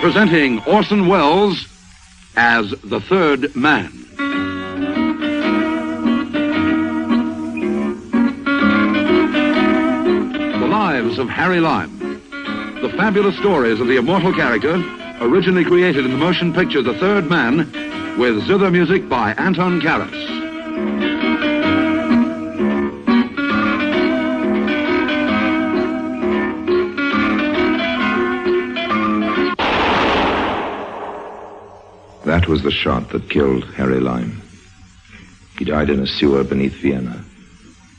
Presenting Orson Welles as the Third Man. The Lives of Harry Lime. The fabulous stories of the immortal character, originally created in the motion picture The Third Man, with zither music by Anton Karas. That was the shot that killed Harry Lime. He died in a sewer beneath Vienna,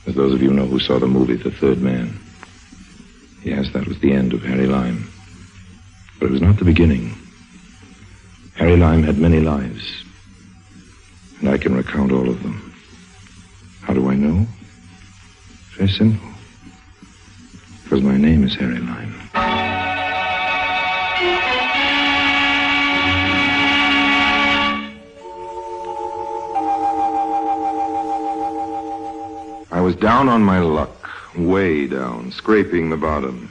as those of you know who saw the movie The Third Man. Yes, that was the end of Harry Lime. But it was not the beginning. Harry Lime had many lives, and I can recount all of them. How do I know? Very simple. Because my name is Harry Lime. I was down on my luck, way down, scraping the bottom.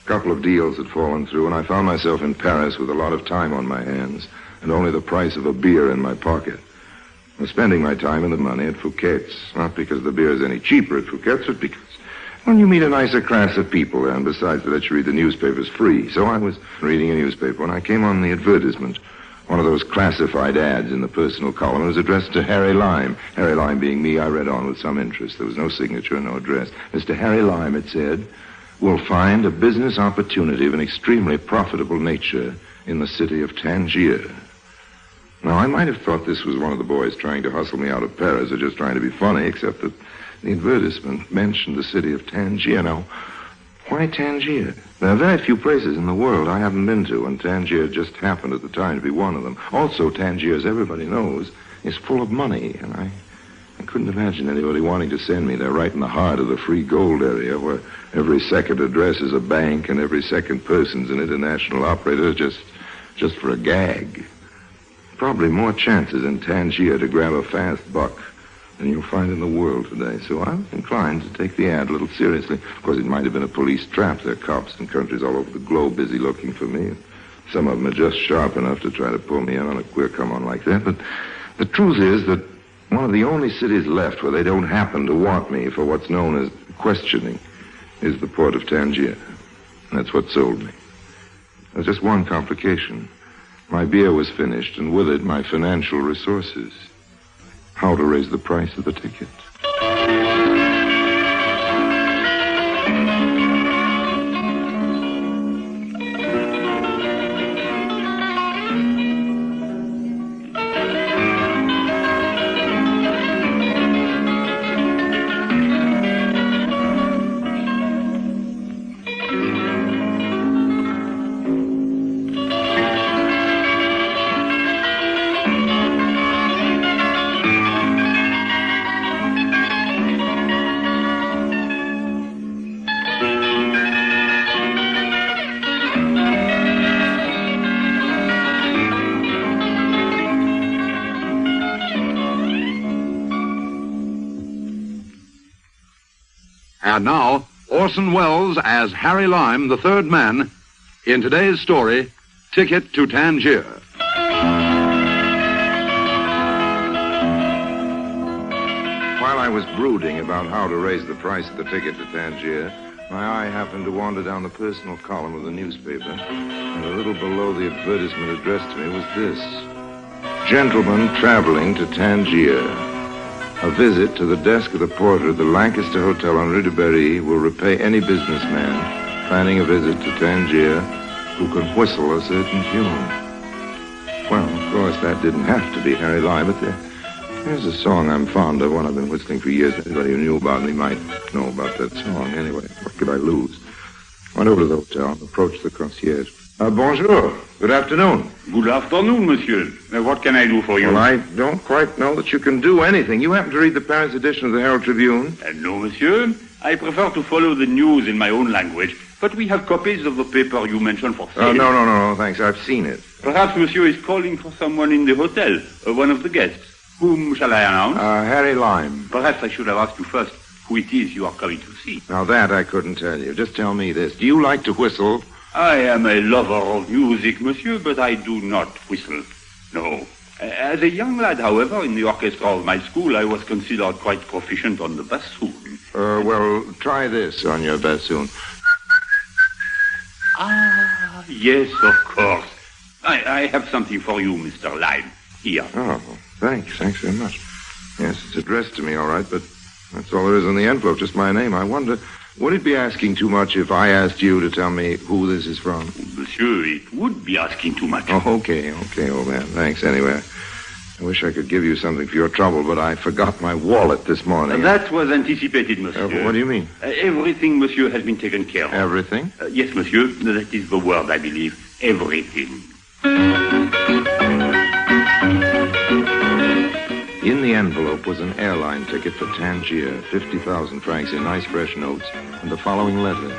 A couple of deals had fallen through, and I found myself in Paris with a lot of time on my hands and only the price of a beer in my pocket. I was spending my time and the money at Fouquet's, not because the beer is any cheaper at Fouquet's, but because, well, you meet a nicer class of people there, and besides, they let you read the newspapers free. So I was reading a newspaper when I came on the advertisement. One of those classified ads in the personal column. It was addressed to Harry Lime. Harry Lime being me, I read on with some interest. There was no signature, no address. Mr. Harry Lime, it said, will find a business opportunity of an extremely profitable nature in the city of Tangier. Now, I might have thought this was one of the boys trying to hustle me out of Paris or just trying to be funny, except that the advertisement mentioned the city of Tangier. Now, why Tangier? There are very few places in the world I haven't been to, and Tangier just happened at the time to be one of them. Also, Tangier, as everybody knows, is full of money, and I couldn't imagine anybody wanting to send me there right in the heart of the free gold area, where every second address is a bank and every second person's an international operator just for a gag. Probably more chances in Tangier to grab a fast buck than you'll find in the world today. So I was inclined to take the ad a little seriously. Of course, it might have been a police trap. There are cops in countries all over the globe busy looking for me. Some of them are just sharp enough to try to pull me in on a queer come-on like that. But the truth is that one of the only cities left where they don't happen to want me for what's known as questioning is the port of Tangier. And that's what sold me. There's just one complication. My beer was finished, and with it, my financial resources. How to raise the price of the ticket. And now, Orson Welles as Harry Lime, the Third Man, in today's story, Ticket to Tangier. While I was brooding about how to raise the price of the ticket to Tangier, my eye happened to wander down the personal column of the newspaper, and a little below the advertisement addressed to me was this: Gentlemen traveling to Tangier. A visit to the desk of the porter of the Lancaster Hotel on Rue de Berry will repay any businessman planning a visit to Tangier who can whistle a certain tune. Well, of course, that didn't have to be Harry Lime, but there's a song I'm fond of, one I've been whistling for years. Anybody who knew about me might know about that song. Anyway, what could I lose? Went over to the hotel and approached the concierge. Bonjour. Good afternoon. Good afternoon, monsieur. What can I do for you? Well, I don't quite know that you can do anything. You happen to read the Paris edition of the Herald Tribune? No, monsieur. I prefer to follow the news in my own language, but we have copies of the paper you mentioned for sale. No, thanks. I've seen it. Perhaps monsieur is calling for someone in the hotel, one of the guests. Whom shall I announce? Harry Lime. Perhaps I should have asked you first who it is you are coming to see. Now that I couldn't tell you. Just tell me this. Do you like to whistle? I am a lover of music, monsieur, but I do not whistle. No. As a young lad, however, in the orchestra of my school, I was considered quite proficient on the bassoon. Well, try this on your bassoon. Ah, yes, of course. I have something for you, Mr. Lime. Here. Oh, thanks. Thanks very much. Yes, it's addressed to me, all right, but that's all there is in the envelope, just my name. I wonder, would it be asking too much if I asked you to tell me who this is from? Monsieur, it would be asking too much. Oh, okay, old man. Thanks, anyway. I wish I could give you something for your trouble, but I forgot my wallet this morning. That was anticipated, monsieur. What do you mean? Everything, monsieur, has been taken care of. Everything? Yes, monsieur. That is the word, I believe. Everything. In the envelope was an airline ticket for Tangier, 50,000 francs in nice fresh notes, and the following letter.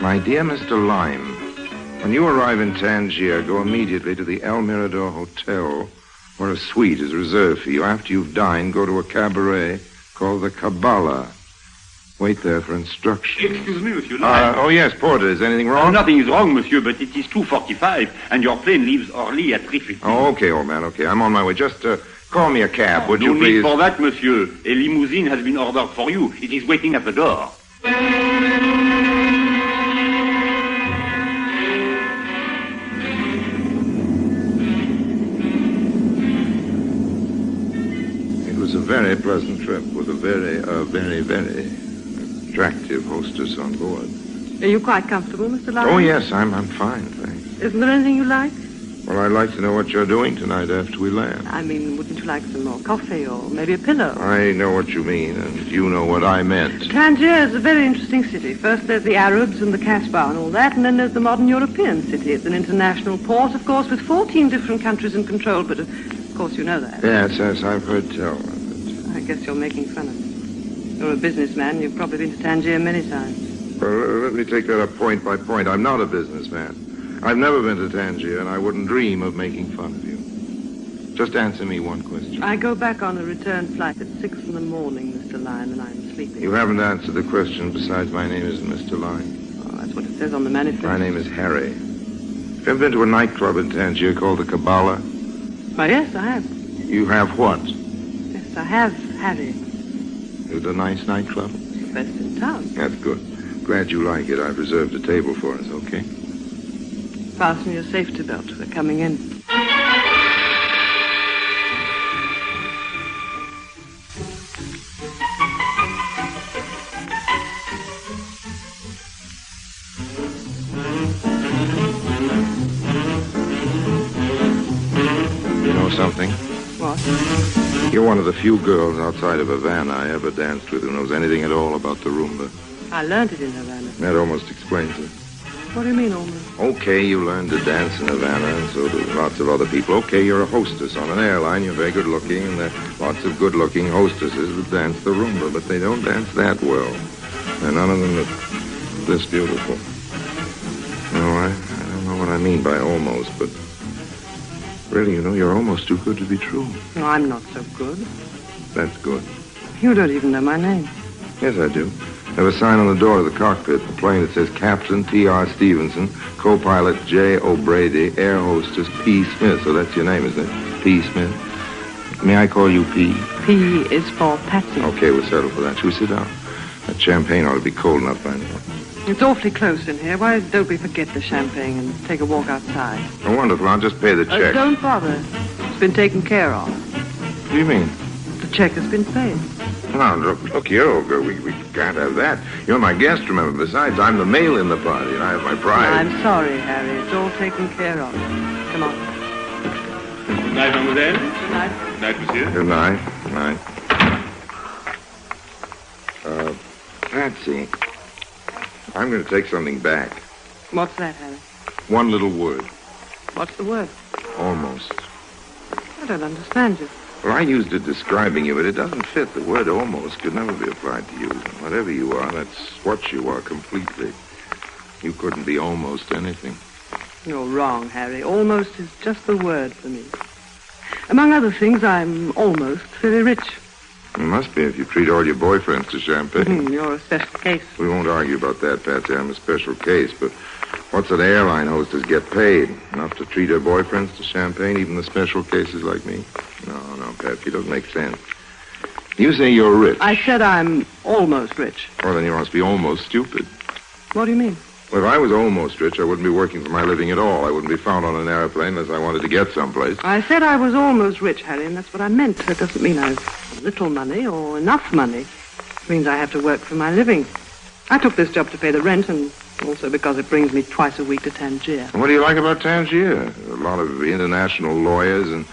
My dear Mr. Lime, when you arrive in Tangier, go immediately to the El Mirador Hotel, where a suite is reserved for you. After you've dined, go to a cabaret called the Kabbalah. Wait there for instructions. Excuse me, monsieur Lime. Oh, yes, porter. Is anything wrong? Nothing is wrong, monsieur, but it is 2:45, and your plane leaves early at 3:15. Oh, okay, old man, okay. I'm on my way. Just call me a cab, would you please? No need for that, monsieur. A limousine has been ordered for you. It is waiting at the door. It was a very pleasant trip with a very attractive hostess on board. Are you quite comfortable, Mr. Lyon? Oh, yes, I'm fine, thanks. Isn't there anything you like? Well, I'd like to know what you're doing tonight after we land. I mean, wouldn't you like some more coffee or maybe a pillow? I know what you mean, and you know what I meant. Tangier is a very interesting city. First there's the Arabs and the Casbah and all that, and then there's the modern European city. It's an international port, of course, with 14 different countries in control, but of course you know that. Yes, I've heard tell of it. I guess you're making fun of me. You're a businessman. You've probably been to Tangier many times. Well, let me take that up point by point. I'm not a businessman. I've never been to Tangier, and I wouldn't dream of making fun of you. Just answer me one question. I go back on a return flight at 6 in the morning, Mr. Lyon, and I'm sleeping. You haven't answered the question besides my name isn't Mr. Lyon. Oh, that's what it says on the manifest. My name is Harry. Have you ever been to a nightclub in Tangier called the Kabbalah? Why, yes, I have. You have what? Yes, I have, Harry. Is it a nice nightclub? It's the best in town. That's good. Glad you like it. I've reserved a table for us, okay? Fasten your safety belt. We're coming in. You know something? What? You're one of the few girls outside of Havana I ever danced with who knows anything at all about the rumba. I learned it in Havana. That almost explains it. What do you mean, almost? Okay, you learned to dance in Havana, and so do lots of other people. Okay, you're a hostess on an airline. You're very good-looking, and there are lots of good-looking hostesses that dance the rumba, but they don't dance that well. And none of them are this beautiful. No, I don't know what I mean by almost, but really, you're almost too good to be true. No, I'm not so good. That's good. You don't even know my name. Yes, I do. I have a sign on the door of the cockpit, the plane that says Captain T.R. Stevenson, co-pilot J. O'Brady, air hostess P. Smith. So that's your name, isn't it? P. Smith. May I call you P? P is for Patsy. Okay, we'll settle for that. Shall we sit down? That champagne ought to be cold enough by now. It's awfully close in here. Why don't we forget the champagne and take a walk outside? Oh, wonderful. I'll just pay the check. Don't bother. It's been taken care of. What do you mean? The check has been paid. Now, look here, old girl. We can't have that. You're my guest, remember. Besides, I'm the male in the party, and I have my pride. I'm sorry, Harry. It's all taken care of. Come on. Good night, mademoiselle. Good night. Good night, monsieur. Good night. Good night. Patsy, I'm going to take something back. What's that, Harry? One little word. What's the word? Almost. I don't understand you. Well, I used it describing you, but it doesn't fit. The word almost could never be applied to you. Whatever you are, that's what you are completely. You couldn't be almost anything. You're wrong, Harry. Almost is just the word for me. Among other things, I'm almost very rich. It must be if you treat all your boyfriends to champagne. You're a special case. We won't argue about that, Patsy. I'm a special case, but what's an airline hostess get paid? Enough to treat her boyfriends to champagne, even the special cases like me? No, Patsy, it doesn't make sense. You say you're rich. I said I'm almost rich. Well, then you must be almost stupid. What do you mean? Well, if I was almost rich, I wouldn't be working for my living at all. I wouldn't be found on an airplane unless I wanted to get someplace. I said I was almost rich, Harry, and that's what I meant. That doesn't mean I've little money or enough money. It means I have to work for my living. I took this job to pay the rent and also because it brings me twice a week to Tangier. And what do you like about Tangier? A lot of international lawyers and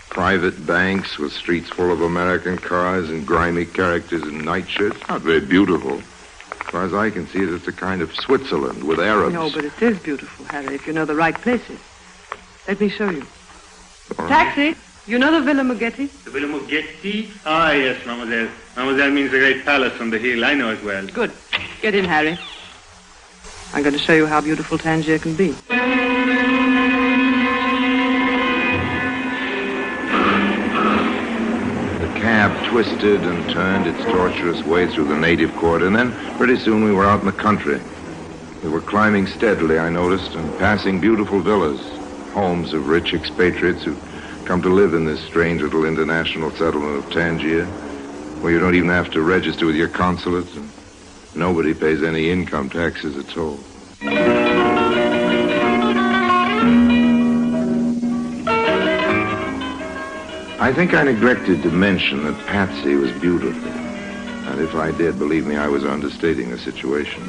private banks with streets full of American cars and grimy characters in nightshirts. Not very beautiful. As far as I can see it, it's a kind of Switzerland with Arabs. No, but it is beautiful, Harry, if you know the right places. Let me show you. All right. Taxi! You know the Villa Muggetti? The Villa Muggetti? Ah, yes, mademoiselle. Mademoiselle means the great palace on the hill. I know it well. Good. Get in, Harry. I'm going to show you how beautiful Tangier can be. The cab twisted and turned its tortuous way through the native quarter, and then pretty soon we were out in the country. We were climbing steadily, I noticed, and passing beautiful villas, homes of rich expatriates who come to live in this strange little international settlement of Tangier, where you don't even have to register with your consulate, and nobody pays any income taxes at all. I think I neglected to mention that Patsy was beautiful. And if I did, believe me, I was understating the situation.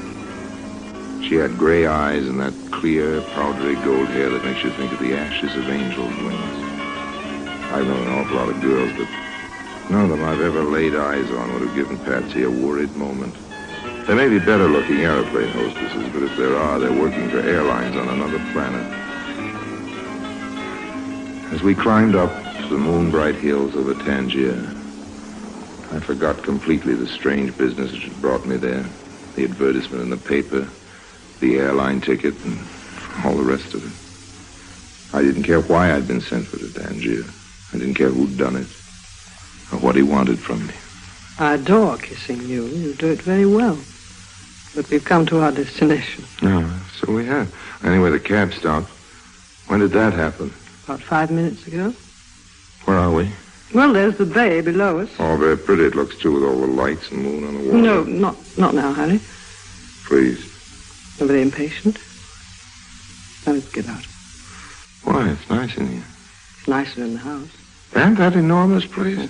She had gray eyes and that clear, powdery gold hair that makes you think of the ashes of angels' wings. I've known an awful lot of girls, but none of them I've ever laid eyes on would have given Patsy a worried moment. There may be better-looking airplane hostesses, but if there are, they're working for airlines on another planet. As we climbed up the moon-bright hills of Tangier, I forgot completely the strange business which had brought me there. The advertisement in the paper, the airline ticket, and all the rest of it. I didn't care why I'd been sent for to Tangier. I didn't care who'd done it, or what he wanted from me. I adore kissing you. You do it very well. But we've come to our destination. No, so we have. Anyway, the cab stopped. When did that happen? About 5 minutes ago. Where are we? Well, there's the bay below us. Oh, very pretty it looks, too, with all the lights and moon on the water. No, not now, Harry. Please. You're very impatient. Now let's get out. Why? It's nice in here. It's nicer in the house. And that enormous place?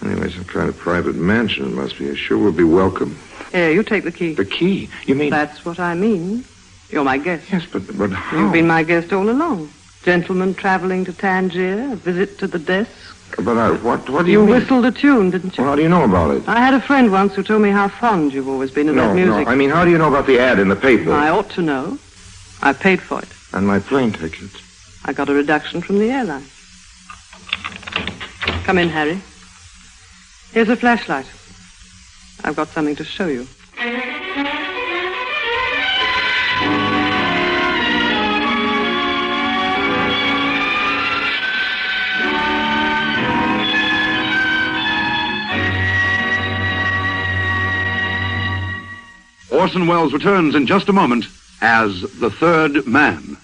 Anyway, some kind of private mansion it must be. Sure we'll be welcome. Here, you take the key. The key? You mean... That's what I mean. You're my guest. Yes, but how? You've been my guest all along. Gentleman traveling to Tangier, a visit to the desk. But what do you You mean? whistled a tune, didn't you? Well, how do you know about it? I had a friend once who told me how fond you've always been of that music. No, I mean, how do you know about the ad in the paper? I ought to know. I paid for it. And my plane ticket. I got a reduction from the airline. Come in, Harry. Here's a flashlight. I've got something to show you. Orson Welles returns in just a moment as the third man.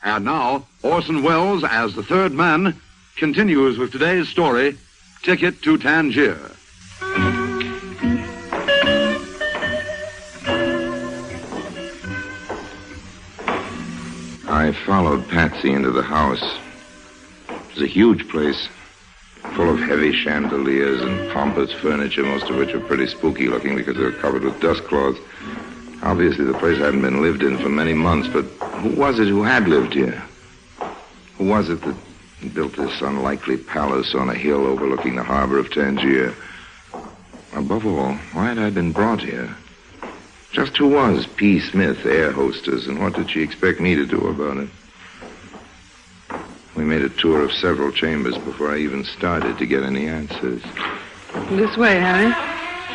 And now, Orson Welles, as the third man, continues with today's story, Ticket to Tangier. I followed Patsy into the house. It was a huge place, full of heavy chandeliers and pompous furniture, most of which were pretty spooky looking because they were covered with dust cloths. Obviously, the place hadn't been lived in for many months, but who was it who had lived here? Who was it that built this unlikely palace on a hill overlooking the harbor of Tangier? Above all, why had I been brought here? Just who was P. Smith, air hostess, and what did she expect me to do about it? We made a tour of several chambers before I even started to get any answers. This way, Harry.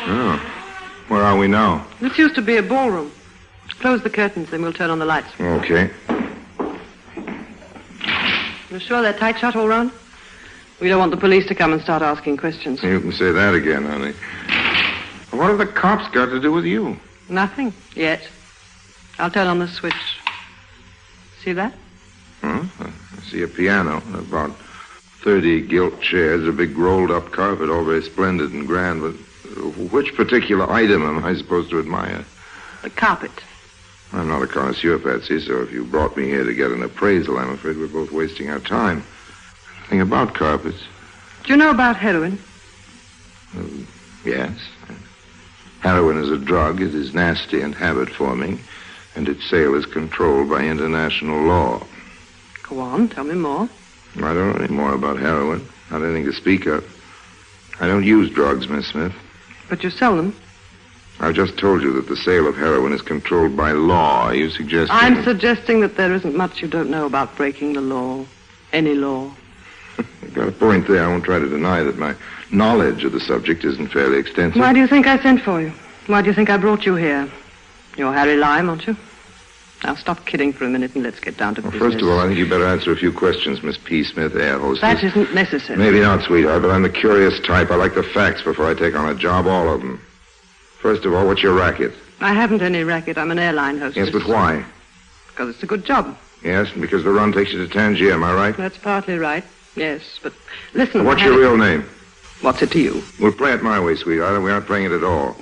Oh. Where are we now? This used to be a ballroom. Close the curtains, then we'll turn on the lights. Okay. You're sure they're tight shut all round? We don't want the police to come and start asking questions. You can say that again, honey. What have the cops got to do with you? Nothing, yet. I'll turn on the switch. See that? Huh? I see a piano, about 30 gilt chairs, a big rolled-up carpet, all very splendid and grand, but which particular item am I supposed to admire? The carpet. I'm not a connoisseur, Patsy, so if you brought me here to get an appraisal, I'm afraid we're both wasting our time. Nothing about carpets. Do you know about heroin? Yes. Heroin is a drug. It is nasty and habit-forming, and its sale is controlled by international law. Go on, tell me more. I don't know any more about heroin. Not anything to speak of. I don't use drugs, Miss Smith. But you sell them. I've just told you that the sale of heroin is controlled by law. Are you suggesting... I'm suggesting that there isn't much you don't know about breaking the law. Any law. You've got a point there. I won't try to deny that my knowledge of the subject isn't fairly extensive. Why do you think I sent for you? Why do you think I brought you here? You're Harry Lime, aren't you? Now stop kidding for a minute and let's get down to business. First of all, I think you better answer a few questions, Miss P. Smith, air hostess. That isn't necessary. Maybe not, sweetheart, but I'm the curious type. I like the facts before I take on a job, all of them. First of all, what's your racket? I haven't any racket. I'm an airline hostess. Yes, but why? Because it's a good job. Yes, because the run takes you to Tangier, am I right? That's partly right. Yes, but listen... What's your real name? What's it to you? We'll play it my way, sweetheart, and we aren't playing it at all.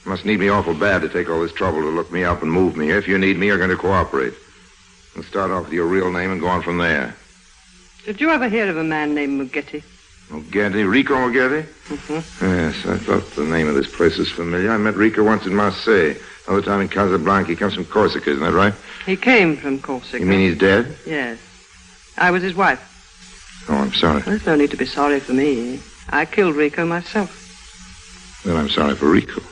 You must need me awful bad to take all this trouble to look me up and move me here. If you need me, you're going to cooperate. We'll start off with your real name and go on from there. Did you ever hear of a man named Mugetti? Mugetti? Rico Mugetti? Mm-hmm. Yes, I thought the name of this place was familiar. I met Rico once in Marseille. Another time in Casablanca. He comes from Corsica, isn't that right? He came from Corsica. You mean he's dead? Yes. I was his wife. Oh, I'm sorry. There's no need to be sorry for me. I killed Rico myself. Then I'm sorry for Rico.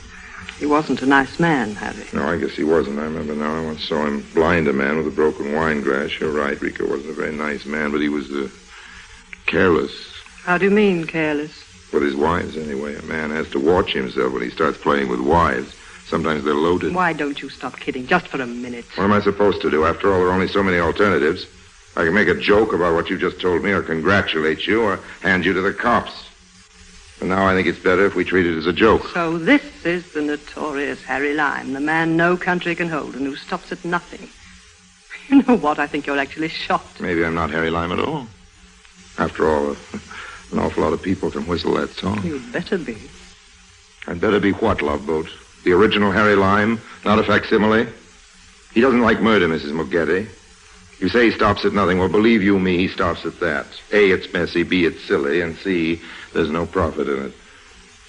He wasn't a nice man, Harry. No, I guess he wasn't. I remember now. I once saw him blind a man with a broken wine glass. You're right. Rico wasn't a very nice man, but he was careless. How do you mean, careless? With his wives, anyway. A man has to watch himself when he starts playing with wives. Sometimes they're loaded. Why don't you stop kidding, just for a minute? What am I supposed to do? After all, there are only so many alternatives. I can make a joke about what you just told me, or congratulate you, or hand you to the cops. And now I think it's better if we treat it as a joke. So this is the notorious Harry Lime, the man no country can hold and who stops at nothing. You know what? I think you're actually shocked. Maybe I'm not Harry Lime at all. After all, an awful lot of people can whistle that song. You'd better be. I'd better be what, Love Boat? The original Harry Lime, not a facsimile? He doesn't like murder, Mrs. Mugetti. You say he stops at nothing. Well, believe you me, he stops at that. A, it's messy. B, it's silly. And C, there's no profit in it.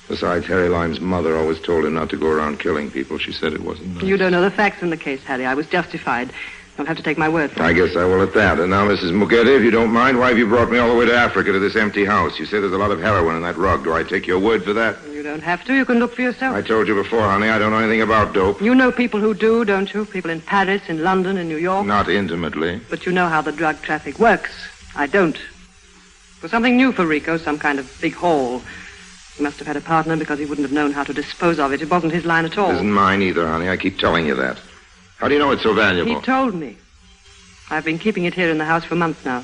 Besides, Harry Lime's mother always told him not to go around killing people. She said it wasn't nice. You don't know the facts in the case, Harry. I was justified. Don't have to take my word for it. I guess I will at that. And now, Mrs. Mugetti, if you don't mind, why have you brought me all the way to Africa to this empty house? You say there's a lot of heroin in that rug. Do I take your word for that? You don't have to. You can look for yourself. I told you before, honey, I don't know anything about dope. You know people who do, don't you? People in Paris, in London, in New York. Not intimately. But you know how the drug traffic works. I don't. It was something new for Rico, some kind of big haul. He must have had a partner because he wouldn't have known how to dispose of it. It wasn't his line at all. It isn't mine either, honey. I keep telling you that. How do you know it's so valuable? He told me. I've been keeping it here in the house for months now.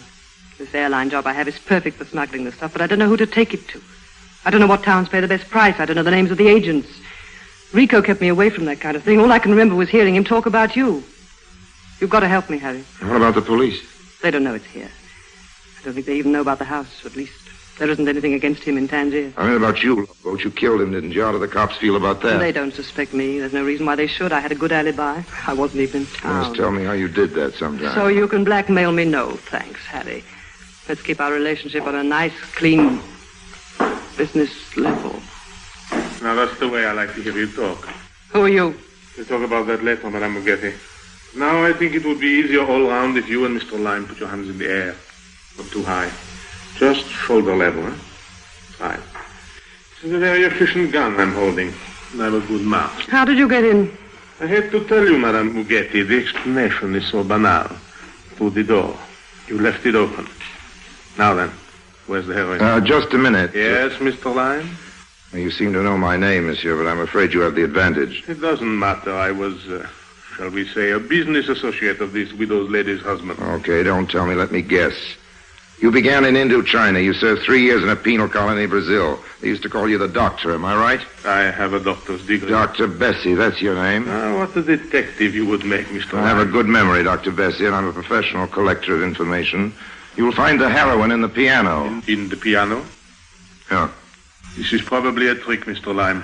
This airline job I have is perfect for smuggling the stuff, but I don't know who to take it to. I don't know what towns pay the best price. I don't know the names of the agents. Rico kept me away from that kind of thing. All I can remember was hearing him talk about you. You've got to help me, Harry. What about the police? They don't know it's here. I don't think they even know about the house. At least there isn't anything against him in Tangier. I mean about you, Love Boat. You killed him, didn't you? How do the cops feel about that? They don't suspect me. There's no reason why they should. I had a good alibi. I wasn't even in town. Just tell me how you did that sometime. So you can blackmail me? No, thanks, Harry. Let's keep our relationship on a nice, clean business level. Now, that's the way I like to hear you talk. Who are you? We'll talk about that later, Madame Mugetti. Now I think it would be easier all round if you and Mr. Lime put your hands in the air. Not too high. Just shoulder level, huh? Right. This is a very efficient gun I'm holding. And I have a good mouth. How did you get in? I hate to tell you, Madame Mugetti, the explanation is so banal. Through the door. You left it open. Now then, where's the heroin? Just a minute. Yes, Mr. Lime? You seem to know my name, monsieur, but I'm afraid you have the advantage. It doesn't matter. I was, shall we say, a business associate of this widowed lady's husband. Okay, don't tell me. Let me guess. You began in Indochina. You served 3 years in a penal colony, Brazil. They used to call you the doctor, am I right? I have a doctor's degree. Dr. Bessie, that's your name? What a detective you would make, Mr. I have a good memory, Dr. Bessie, and I'm a professional collector of information. You will find the heroin in the piano. In the piano? Yeah. This is probably a trick, Mr. Lime.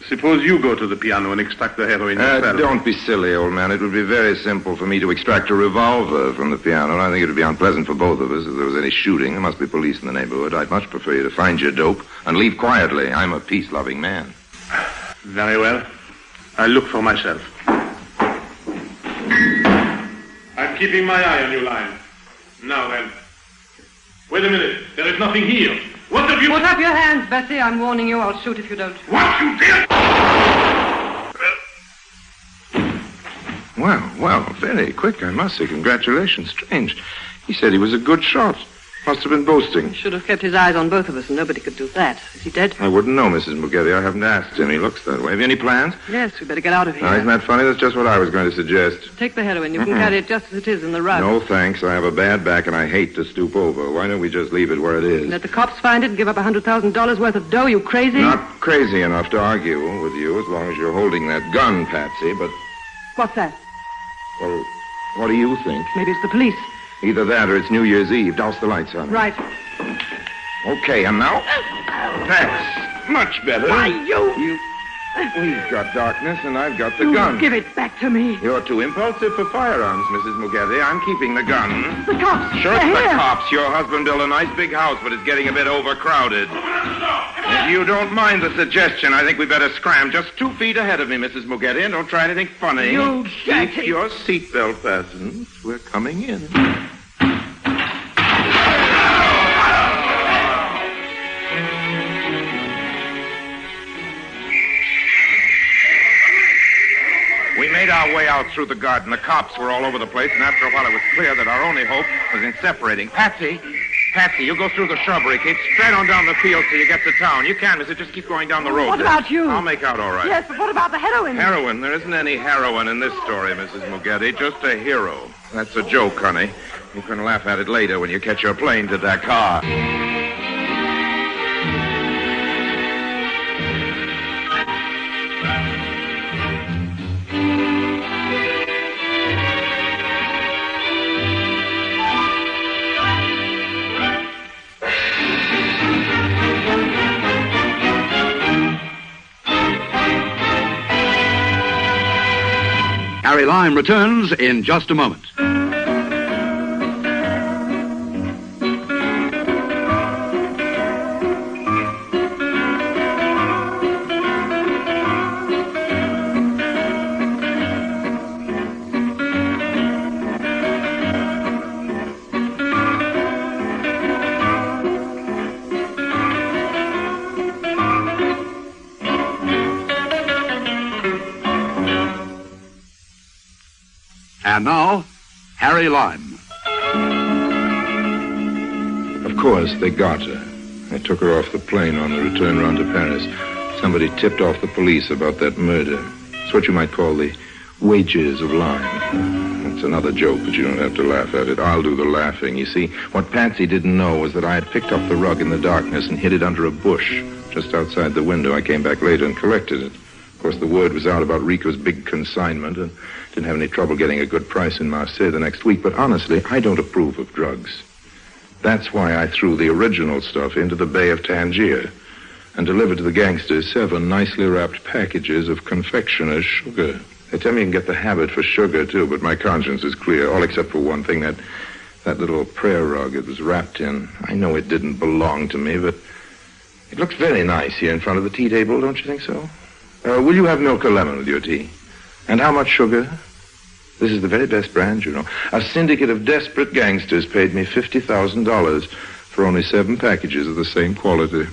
Suppose you go to the piano and extract the heroin yourself. Don't be silly, old man. It would be very simple for me to extract a revolver from the piano, and I think it would be unpleasant for both of us if there was any shooting. There must be police in the neighborhood. I'd much prefer you to find your dope and leave quietly. I'm a peace-loving man. Very well. I'll look for myself. I'm keeping my eye on you, Lime. Now then. Wait a minute. There is nothing here. What have you... Put up your hands, Bessie. I'm warning you. I'll shoot if you don't. What you did? Well, very quick, I must say. Congratulations. Strange. He said he was a good shot. Must have been boasting. He should have kept his eyes on both of us, and nobody could do that. Is he dead? I wouldn't know, Mrs. Mugetti. I haven't asked him. He looks that way. Have you any plans? Yes, we better get out of here. Now, isn't that funny? That's just what I was going to suggest. Take the heroin. You can carry it just as it is in the rug. No, thanks. I have a bad back, and I hate to stoop over. Why don't we just leave it where it is? Let the cops find it and give up $100,000 worth of dough, you crazy? Not crazy enough to argue with you as long as you're holding that gun, Patsy, but... What's that? Well, what do you think? Maybe it's the police. Either that or it's New Year's Eve. Douse the lights on it. Right. Okay, and now? That's much better. Why, you... We've got darkness, and I've got the gun. Give it back to me. You're too impulsive for firearms, Mrs. Mugetti. I'm keeping the gun. The cops. Sure, it's They're the here. cops. Your husband built a nice big house, but it's getting a bit overcrowded. If you don't mind the suggestion, I think we better scram just 2 feet ahead of me, Mrs. Mugetti, and don't try anything funny. You Keep dirty... your seatbelt fastened. We're coming in. We made our way out through the garden. The cops were all over the place, and after a while it was clear that our only hope was in separating. Patsy, you go through the shrubbery. Keep straight on down the field till you get to town. You can, mister. Just keep going down the road. What about you? I'll make out all right. Yes, but what about the heroin? Heroin? There isn't any heroin in this story, Mrs. Mugetti. Just a hero. That's a joke, honey. You can laugh at it later when you catch your plane to Dakar. Harry Lime returns in just a moment. And now, Harry Lime. Of course, they got her. I took her off the plane on the return round to Paris. Somebody tipped off the police about that murder. It's what you might call the wages of Lime. It's another joke, but you don't have to laugh at it. I'll do the laughing. You see, what Patsy didn't know was that I had picked up the rug in the darkness and hid it under a bush just outside the window. I came back later and collected it. Of course, the word was out about Rico's big consignment, and didn't have any trouble getting a good price in Marseille the next week. But honestly, I don't approve of drugs. That's why I threw the original stuff into the Bay of Tangier and delivered to the gangsters 7 nicely wrapped packages of confectioner's sugar. They tell me you can get the habit for sugar, too, but my conscience is clear, all except for one thing, that little prayer rug it was wrapped in. I know it didn't belong to me, but it looks very nice here in front of the tea table, don't you think so? Will you have milk or lemon with your tea? And how much sugar? This is the very best brand, you know. A syndicate of desperate gangsters paid me $50,000 for only 7 packages of the same quality.